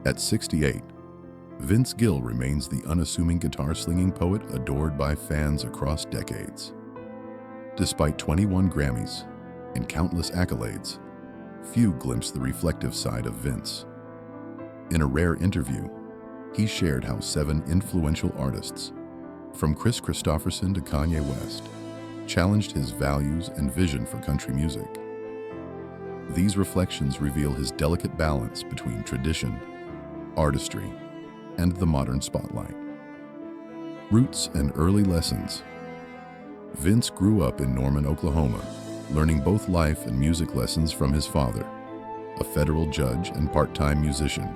At 68, Vince Gill remains the unassuming guitar-slinging poet adored by fans across decades. Despite 21 Grammys and countless accolades, few glimpse the reflective side of Vince. In a rare interview, he shared how 7 influential artists, from Kris Kristofferson to Kanye West, challenged his values and vision for country music. These reflections reveal his delicate balance between tradition, artistry, and the modern spotlight. Roots and early lessons. Vince grew up in Norman, Oklahoma, learning both life and music lessons from his father, a federal judge and part-time musician.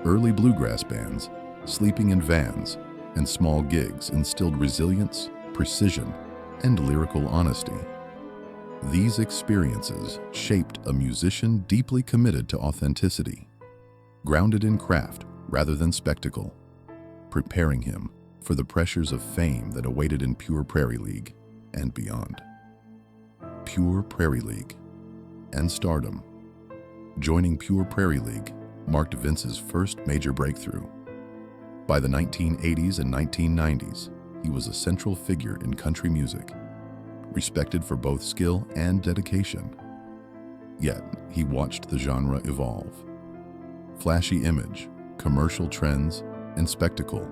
Early bluegrass bands, sleeping in vans, and small gigs instilled resilience, precision, and lyrical honesty. These experiences shaped a musician deeply committed to authenticity, grounded in craft rather than spectacle, preparing him for the pressures of fame that awaited in Pure Prairie League and beyond. Pure Prairie League and stardom. Joining Pure Prairie League marked Vince's first major breakthrough. By the 1980s and 1990s, he was a central figure in country music, respected for both skill and dedication. Yet, he watched the genre evolve. Flashy image, commercial trends, and spectacle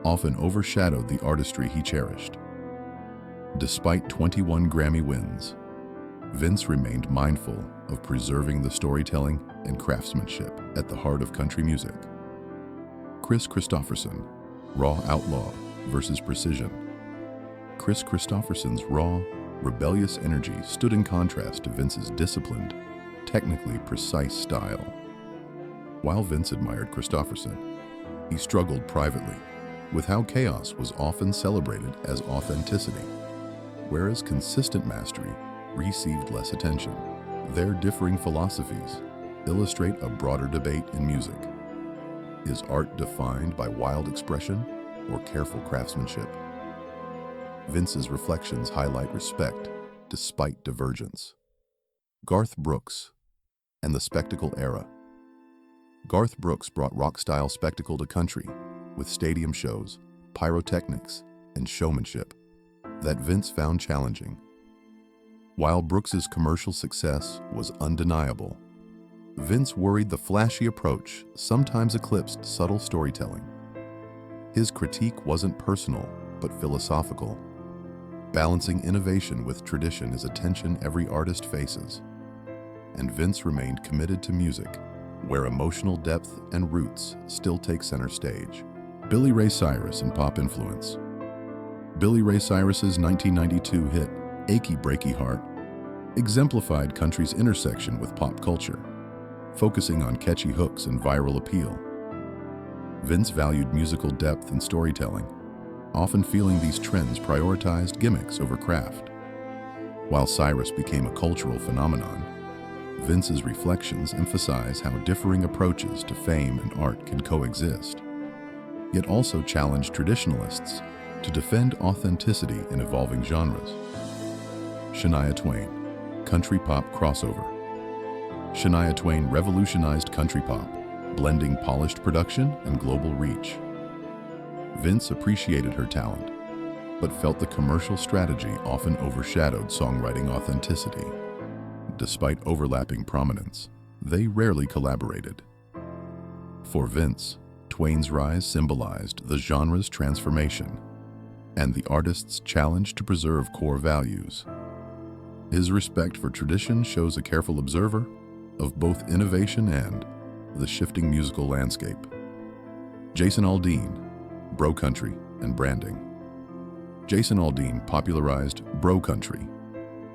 often overshadowed the artistry he cherished. Despite 21 Grammy wins, Vince remained mindful of preserving the storytelling and craftsmanship at the heart of country music. Kris Kristofferson, raw outlaw versus precision. Kris Kristofferson's raw, rebellious energy stood in contrast to Vince's disciplined, technically precise style. While Vince admired Kristofferson, he struggled privately with how chaos was often celebrated as authenticity, whereas consistent mastery received less attention. Their differing philosophies illustrate a broader debate in music. Is art defined by wild expression or careful craftsmanship? Vince's reflections highlight respect despite divergence. Garth Brooks and the spectacle era. Garth Brooks brought rock-style spectacle to country with stadium shows, pyrotechnics, and showmanship that Vince found challenging. While Brooks's commercial success was undeniable, Vince worried the flashy approach sometimes eclipsed subtle storytelling. His critique wasn't personal, but philosophical. Balancing innovation with tradition is a tension every artist faces. And Vince remained committed to music, where emotional depth and roots still take center stage. Billy Ray Cyrus and pop influence. Billy Ray Cyrus's 1992 hit, Achy Breaky Heart, exemplified country's intersection with pop culture, focusing on catchy hooks and viral appeal. Vince valued musical depth and storytelling, often feeling these trends prioritized gimmicks over craft. While Cyrus became a cultural phenomenon, Vince's reflections emphasize how differing approaches to fame and art can coexist, yet also challenge traditionalists to defend authenticity in evolving genres. Shania Twain, country pop crossover. Shania Twain revolutionized country pop, blending polished production and global reach. Vince appreciated her talent, but felt the commercial strategy often overshadowed songwriting authenticity. Despite overlapping prominence, they rarely collaborated. For Vince, Twain's rise symbolized the genre's transformation and the artist's challenge to preserve core values. His respect for tradition shows a careful observer of both innovation and the shifting musical landscape. Jason Aldean, bro country and branding. Jason Aldean popularized bro country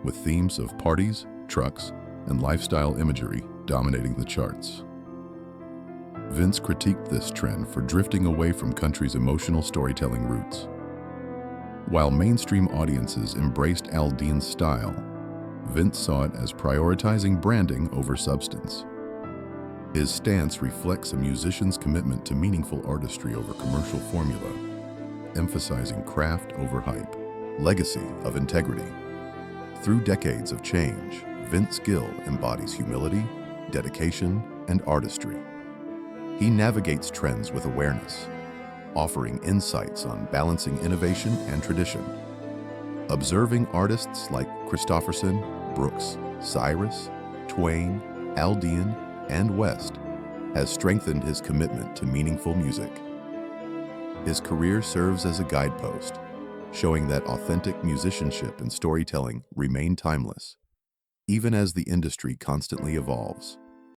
with themes of parties, trucks, and lifestyle imagery dominating the charts. Vince critiqued this trend for drifting away from country's emotional storytelling roots. While mainstream audiences embraced Aldean's style, Vince saw it as prioritizing branding over substance. His stance reflects a musician's commitment to meaningful artistry over commercial formula, emphasizing craft over hype, legacy of integrity. Through decades of change, Vince Gill embodies humility, dedication, and artistry. He navigates trends with awareness, offering insights on balancing innovation and tradition. Observing artists like Christopherson, Brooks, Cyrus, Twain, Aldean, and West has strengthened his commitment to meaningful music. His career serves as a guidepost, showing that authentic musicianship and storytelling remain timeless, even as the industry constantly evolves.